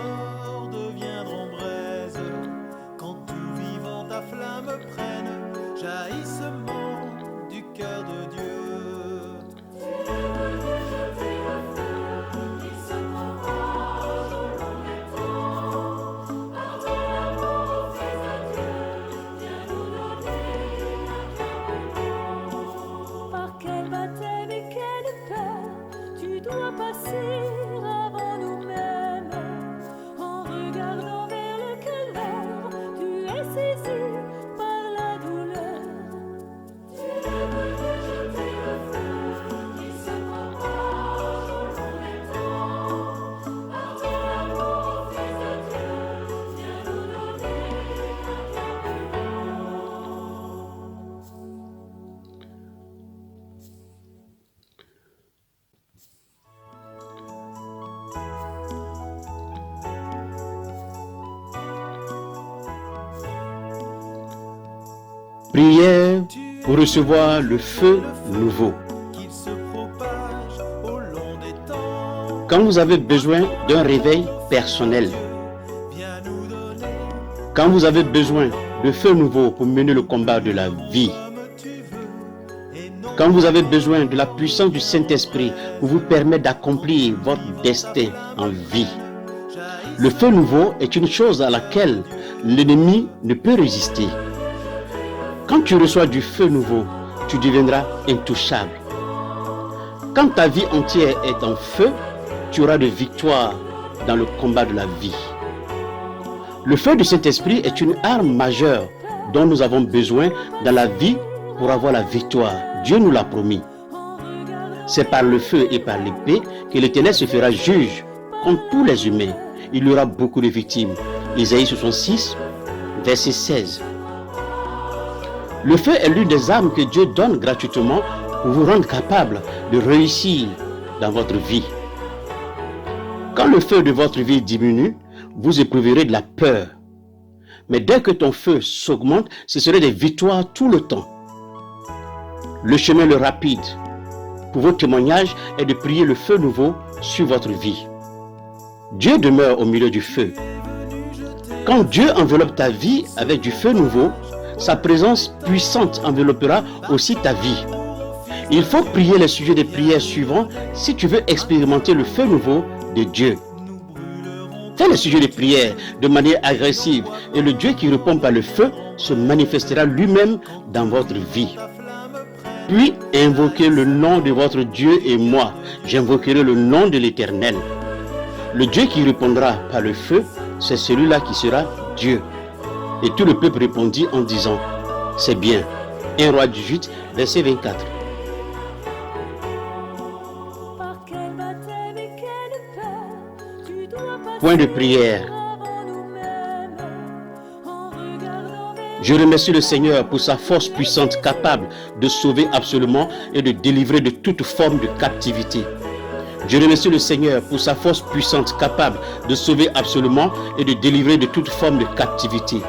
morts deviendront braise. Quand tout vivant ta flamme prenne, jaillissement du cœur de Dieu. Par quel baptême et quelle peur tu dois passer avant nous-mêmes. En regardant vers le calvaire, tu es saisi par la douleur. Tu es venu jeter le feu qui se propage au long des temps. Par ton amour, Fils de Dieu, viens nous donner un Prière pour recevoir le feu nouveau. Qu'il se propage au long des temps. Quand vous avez besoin d'un réveil personnel, Viens nous donner quand vous avez besoin de feu nouveau pour mener le combat de la vie, comme tu veux. Et non quand vous avez besoin de la puissance du Saint-Esprit pour vous permettre d'accomplir votre destin en vie, le feu nouveau est une chose à laquelle l'ennemi ne peut résister. Quand tu reçois du feu nouveau, tu deviendras intouchable. Quand ta vie entière est en feu, tu auras de victoire dans le combat de la vie. Le feu du Saint-Esprit est une arme majeure dont nous avons besoin dans la vie pour avoir la victoire. Dieu nous l'a promis. C'est par le feu et par l'épée que l'Éternel se fera juge contre tous les humains. Il y aura beaucoup de victimes. Isaïe 66, verset 16. Le feu est l'une des armes que Dieu donne gratuitement pour vous rendre capable de réussir dans votre vie. Quand le feu de votre vie diminue, vous éprouverez de la peur. Mais dès que ton feu s'augmente, ce serait des victoires tout le temps. Le chemin le rapide pour vos témoignages est de prier le feu nouveau sur votre vie. Dieu demeure au milieu du feu. Quand Dieu enveloppe ta vie avec du feu nouveau, sa présence puissante enveloppera aussi ta vie. Il faut prier les sujets de prière suivants si tu veux expérimenter le feu nouveau de Dieu. Fais les sujets de prière de manière agressive et le Dieu qui répond par le feu se manifestera lui-même dans votre vie. Puis invoquez le nom de votre Dieu et moi, j'invoquerai le nom de l'Éternel. Le Dieu qui répondra par le feu, c'est celui-là qui sera Dieu. Et tout le peuple répondit en disant, c'est bien. 1 Roi 18, verset 24. Par quel baptême et quelle peur tu dois passer Point de prière. avant nous-mêmes. En regardant vers Je remercie le Seigneur pour sa force puissante capable de sauver absolument et de délivrer de toute forme de captivité. Je remercie le Seigneur pour sa force puissante capable de sauver absolument et de délivrer de toute forme de captivité.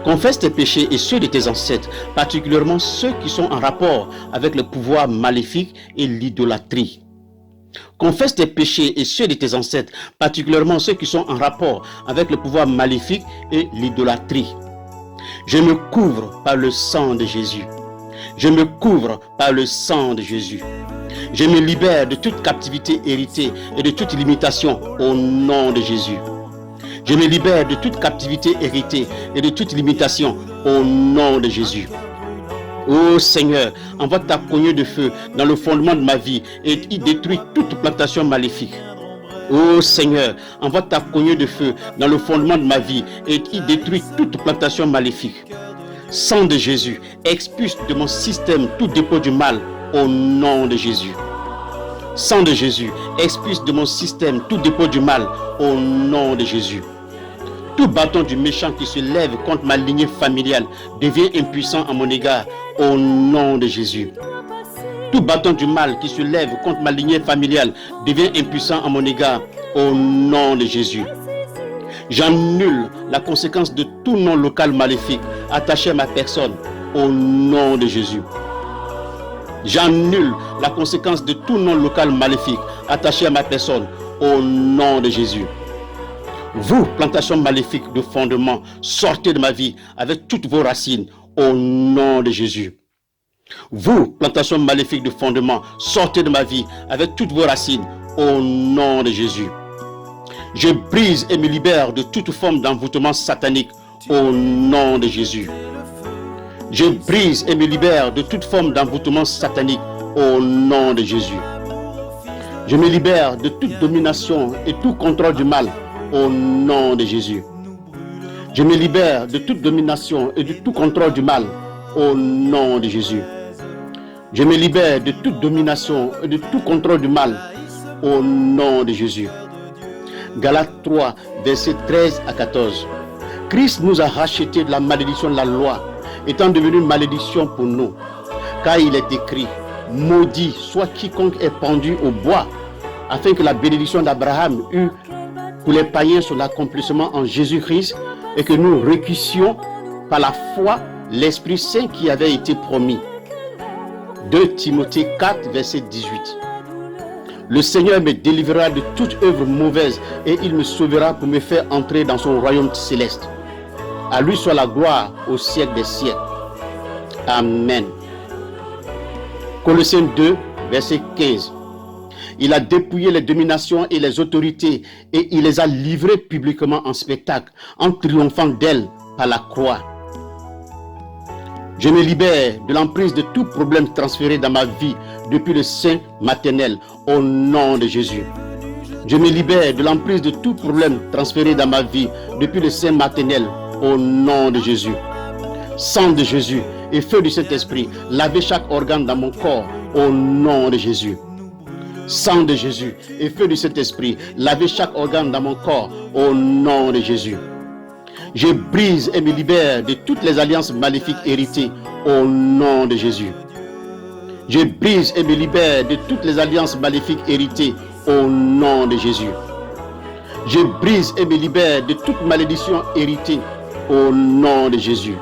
Confesse tes péchés et ceux de tes ancêtres, particulièrement ceux qui sont en rapport avec le pouvoir maléfique et l'idolâtrie. Confesse tes péchés et ceux de tes ancêtres, particulièrement ceux qui sont en rapport avec le pouvoir maléfique et l'idolâtrie. Je me couvre par le sang de Jésus. Je me couvre par le sang de Jésus. Je me libère de toute captivité héritée et de toute limitation au nom de Jésus. Je me libère de toute captivité héritée et de toute limitation au nom de Jésus. Ô Seigneur, envoie ta cognée de feu dans le fondement de ma vie et y détruis toute plantation maléfique. Ô Seigneur, envoie ta cognée de feu dans le fondement de ma vie et y détruis toute plantation maléfique. Sang de Jésus, expulse de mon système tout dépôt du mal au nom de Jésus. Sang de Jésus, expulse de mon système tout dépôt du mal au nom de Jésus. Tout bâton du méchant qui se lève contre ma lignée familiale devient impuissant à mon égard au nom de Jésus. Tout bâton du mal qui se lève contre ma lignée familiale devient impuissant à mon égard au nom de Jésus. J'annule la conséquence de tout nom local maléfique attaché à ma personne au nom de Jésus. J'annule la conséquence de tout nom local maléfique attaché à ma personne au nom de Jésus. Vous, plantation maléfique de fondement, sortez de ma vie avec toutes vos racines au nom de Jésus. Vous, plantation maléfique de fondement, sortez de ma vie avec toutes vos racines au nom de Jésus. Je brise et me libère de toute forme d'envoûtement satanique au nom de Jésus. Je brise et me libère de toute forme d'envoûtement satanique au nom de Jésus. Je me libère de toute domination et tout contrôle du mal au nom de Jésus. Je me libère de toute domination et de tout contrôle du mal au nom de Jésus. Je me libère de toute domination et de tout contrôle du mal au nom de Jésus. Galates 3, versets 13 à 14. Christ nous a rachetés de la malédiction de la loi, étant devenu une malédiction pour nous. Car il est écrit, maudit soit quiconque est pendu au bois, afin que la bénédiction d'Abraham eût pour les païens son accomplissement en Jésus-Christ et que nous recueillissions par la foi l'Esprit Saint qui avait été promis. 2 Timothée 4, verset 18. Le Seigneur me délivrera de toute œuvre mauvaise et il me sauvera pour me faire entrer dans son royaume céleste. À lui soit la gloire au siècle des siècles. Amen. Colossiens 2, verset 15. Il a dépouillé les dominations et les autorités et il les a livrées publiquement en spectacle, en triomphant d'elles par la croix. Je me libère de l'emprise de tout problème transféré dans ma vie depuis le sein maternel au nom de Jésus. Je me libère de l'emprise de tout problème transféré dans ma vie depuis le sein maternel au nom de Jésus. Sang de Jésus et feu du Saint-Esprit, lavez chaque organe dans mon corps au nom de Jésus. Sang de Jésus et feu du Saint-Esprit, lavez chaque organe dans mon corps au nom de Jésus. Je brise et me libère de toutes les alliances maléfiques héritées au nom de Jésus. Je brise et me libère de toutes les alliances maléfiques héritées au nom de Jésus. Je brise et me libère de toute malédiction héritée au nom de Jésus.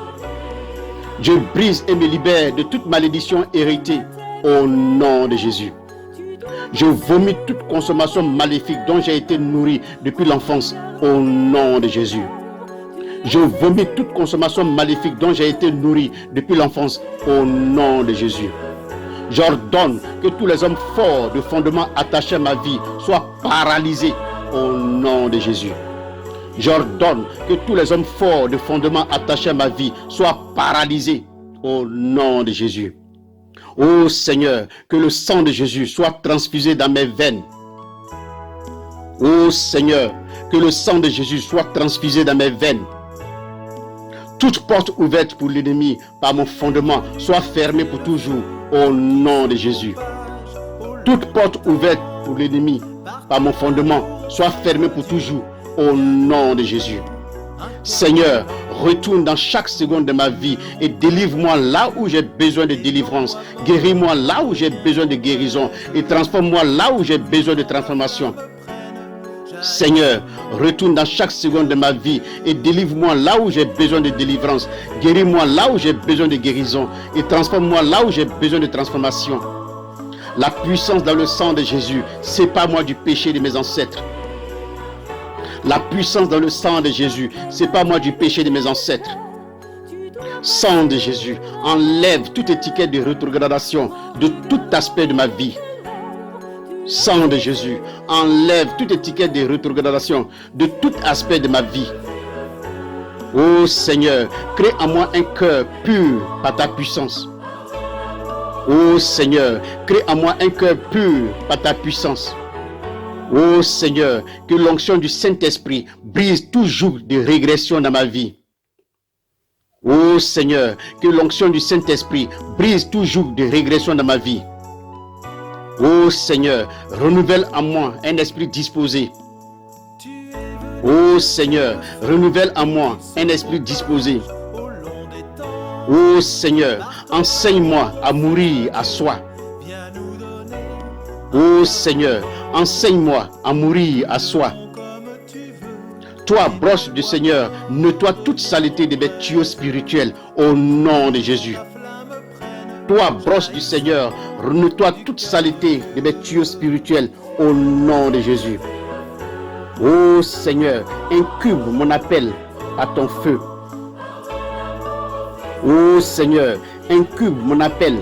Je brise et me libère de toute malédiction héritée au nom de Jésus. Je vomis toute consommation maléfique dont j'ai été nourri depuis l'enfance au nom de Jésus. Je vomis toute consommation maléfique dont j'ai été nourri depuis l'enfance au nom de Jésus. J'ordonne que tous les hommes forts de fondement attachés à ma vie soient paralysés au nom de Jésus. J'ordonne que tous les hommes forts de fondement attachés à ma vie soient paralysés au nom de Jésus. Ô Seigneur, que le sang de Jésus soit transfusé dans mes veines. Ô Seigneur, que le sang de Jésus soit transfusé dans mes veines. Toute porte ouverte pour l'ennemi par mon fondement soit fermée pour toujours au nom de Jésus. Toute porte ouverte pour l'ennemi par mon fondement soit fermée pour toujours au nom de Jésus. Seigneur, retourne dans chaque seconde de ma vie et délivre-moi là où j'ai besoin de délivrance. Guéris-moi là où j'ai besoin de guérison et transforme-moi là où j'ai besoin de transformation. Seigneur, retourne dans chaque seconde de ma vie et délivre-moi là où j'ai besoin de délivrance. Guéris-moi là où j'ai besoin de guérison et transforme-moi là où j'ai besoin de transformation. La puissance dans le sang de Jésus, sépare-moi du péché de mes ancêtres. La puissance dans le sang de Jésus, sépare-moi du péché de mes ancêtres. Sang de Jésus, enlève toute étiquette de rétrogradation de tout aspect de ma vie. Sang de Jésus, enlève toute étiquette de rétrogradation de tout aspect de ma vie. Ô Seigneur, crée en moi un cœur pur par ta puissance. Ô Seigneur, crée en moi un cœur pur par ta puissance. Ô Seigneur, que l'onction du Saint-Esprit brise tout joug de régression dans ma vie. Ô Seigneur, que l'onction du Saint-Esprit brise tout joug de régression dans ma vie. Ô Seigneur, renouvelle en moi un esprit disposé. Ô Seigneur, renouvelle en moi un esprit disposé. Ô Seigneur, enseigne-moi à mourir à soi. Ô Seigneur, enseigne-moi à mourir à soi. Toi, broche du Seigneur, nettoie toute saleté de mes tuyaux spirituels au nom de Jésus. Toi, broche du Seigneur, nettoie toute saleté de mes tuyaux spirituels au nom de Jésus. Ô Seigneur, incube mon appel par ton feu. Ô Seigneur, incube mon appel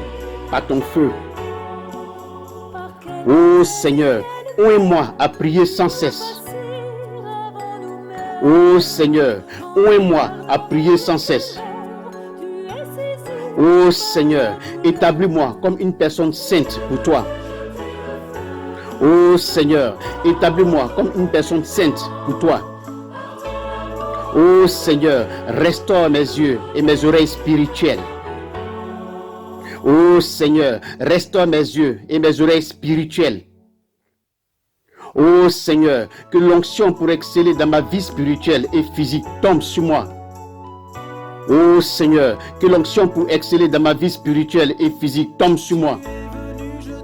par ton feu. Ô Seigneur, oins-moi à prier sans cesse. Ô Seigneur, oins-moi à prier sans cesse. Ô Seigneur, établis-moi comme une personne sainte pour toi. Ô Seigneur, établis-moi comme une personne sainte pour toi. Ô Seigneur, restaure mes yeux et mes oreilles spirituelles. Ô Seigneur, restaure mes yeux et mes oreilles spirituelles. Ô Seigneur, que l'onction pour exceller dans ma vie spirituelle et physique tombe sur moi. Ô Seigneur, que l'onction pour exceller dans ma vie spirituelle et physique tombe sur moi.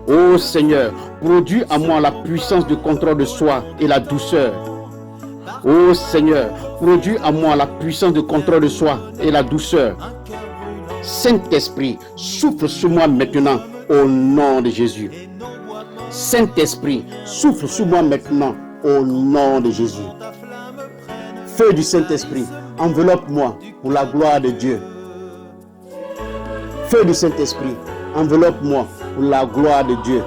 Ô Seigneur, produis en moi la puissance de contrôle de soi et la douceur. Ô Seigneur, produis en moi la puissance de contrôle de soi et la douceur. Saint-Esprit, souffle sur moi maintenant au nom de Jésus. Saint-Esprit, souffle sur moi maintenant au nom de Jésus. Feu du Saint-Esprit, enveloppe-moi pour la gloire de Dieu. Feu du Saint-Esprit, enveloppe-moi pour la gloire de Dieu.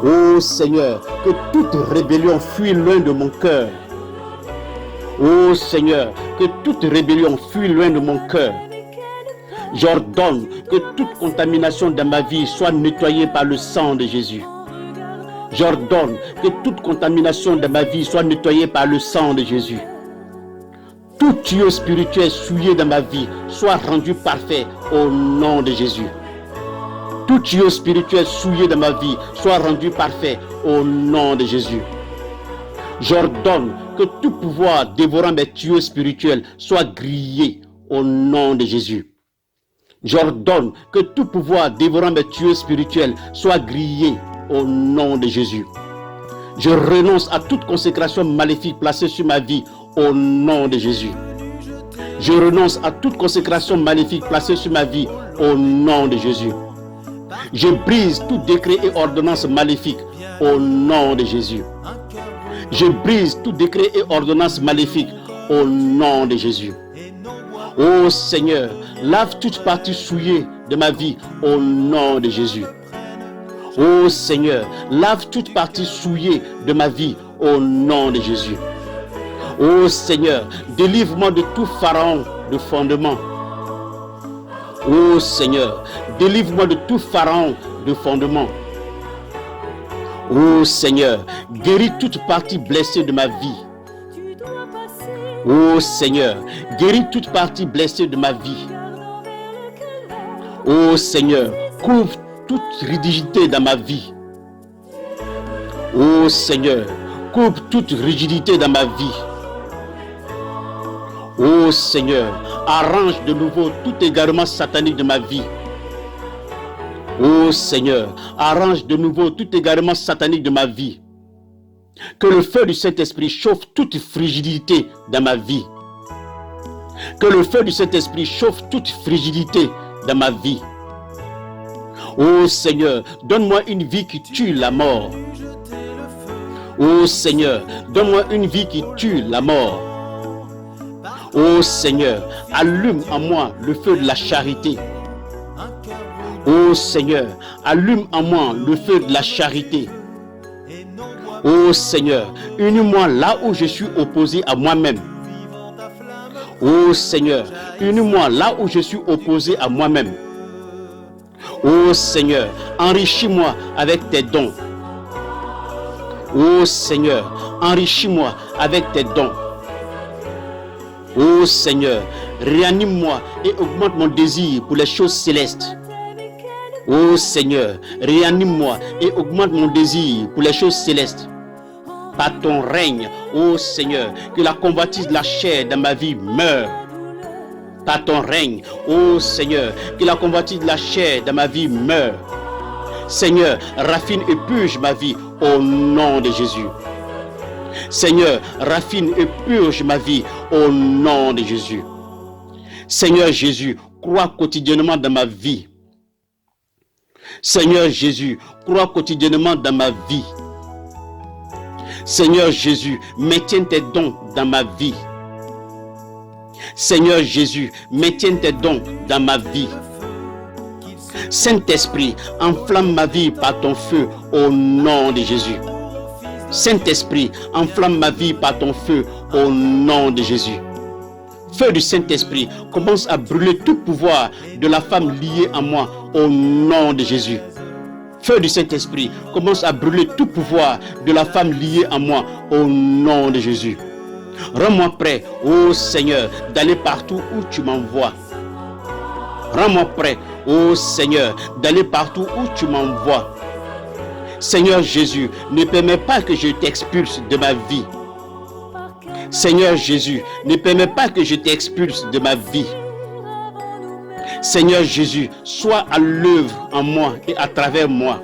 Ô Seigneur, que toute rébellion fuit loin de mon cœur. Ô Seigneur, que toute rébellion fuit loin de mon cœur. J'ordonne que toute contamination dans ma vie soit nettoyée par le sang de Jésus. J'ordonne que toute contamination dans ma vie soit nettoyée par le sang de Jésus. Tout tuyau spirituel souillé dans ma vie soit rendu parfait au nom de Jésus. Tout tuyau spirituel souillé dans ma vie soit rendu parfait au nom de Jésus. J'ordonne que tout pouvoir dévorant mes tuyaux spirituels soit grillé au nom de Jésus. J'ordonne que tout pouvoir dévorant mes tuyaux spirituels soit grillé au nom de Jésus. Je renonce à toute consécration maléfique placée sur ma vie au nom de Jésus. Je renonce à toute consécration maléfique placée sur ma vie au nom de Jésus. Je brise tout décret et ordonnance maléfique au nom de Jésus. Je brise tout décret et ordonnance maléfique au nom de Jésus. Ô Seigneur, lave toute partie souillée de ma vie au nom de Jésus. Ô Seigneur, lave toute partie souillée de ma vie au nom de Jésus. Ô Seigneur, délivre-moi de tout pharaon de fondement. Ô Seigneur, délivre-moi de tout pharaon de fondement. Ô Seigneur, guéris toute partie blessée de ma vie. Ô Seigneur, guéris toute partie blessée de ma vie. Ô Seigneur, couvre toute rigidité dans ma vie. Ô Seigneur, coupe toute rigidité dans ma vie. Ô Seigneur, arrange de nouveau tout égarement satanique de ma vie. Ô Seigneur, arrange de nouveau tout égarement satanique de ma vie. Que le feu du Saint-Esprit chauffe toute frigidité dans ma vie. Que le feu du Saint-Esprit chauffe toute frigidité dans ma vie. Ô Seigneur, donne-moi une vie qui tue la mort. Ô Seigneur, donne-moi une vie qui tue la mort. Ô Seigneur, allume en moi le feu de la charité. Ô Seigneur, allume en moi le feu de la charité. Ô Seigneur, unis-moi là où je suis opposé à moi-même. Ô Seigneur, unis-moi là où je suis opposé à moi-même. Ô Seigneur, enrichis-moi avec tes dons. Ô Seigneur, enrichis-moi avec tes dons. Ô Seigneur, réanime-moi et augmente mon désir pour les choses célestes. Ô Seigneur, réanime-moi et augmente mon désir pour les choses célestes. Par ton règne, ô Seigneur, que la convoitise de la chair dans ma vie meure. Par ton règne, ô Seigneur, que la convoitise de la chair dans ma vie meure. Seigneur, raffine et purge ma vie au nom de Jésus. Seigneur, raffine et purge ma vie au nom de Jésus. Seigneur Jésus, crois quotidiennement dans ma vie. Seigneur Jésus, crois quotidiennement dans ma vie. Seigneur Jésus, maintiens tes dons dans ma vie. Seigneur Jésus, maintiens tes dons dans ma vie. Saint-Esprit, enflamme ma vie par ton feu au nom de Jésus. Saint-Esprit, enflamme ma vie par ton feu au nom de Jésus. Feu du Saint-Esprit, commence à brûler tout pouvoir de la femme liée à moi au nom de Jésus. Feu du Saint-Esprit, commence à brûler tout pouvoir de la femme liée à moi au nom de Jésus. Rends-moi prêt, ô Seigneur, d'aller partout où tu m'envoies. Rends-moi prêt, ô Seigneur, d'aller partout où tu m'envoies. Seigneur Jésus, ne permets pas que je t'expulse de ma vie. Seigneur Jésus, ne permets pas que je t'expulse de ma vie. Seigneur Jésus, sois à l'œuvre en moi et à travers moi.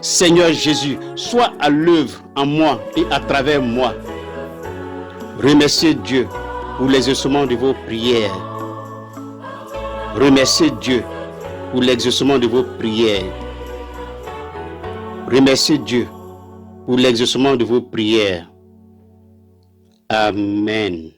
Seigneur Jésus, sois à l'œuvre en moi et à travers moi. Remerciez Dieu pour l'exaucement de vos prières. Remerciez Dieu pour l'exaucement de vos prières. Remerciez Dieu pour l'exaucement de vos prières. Amen.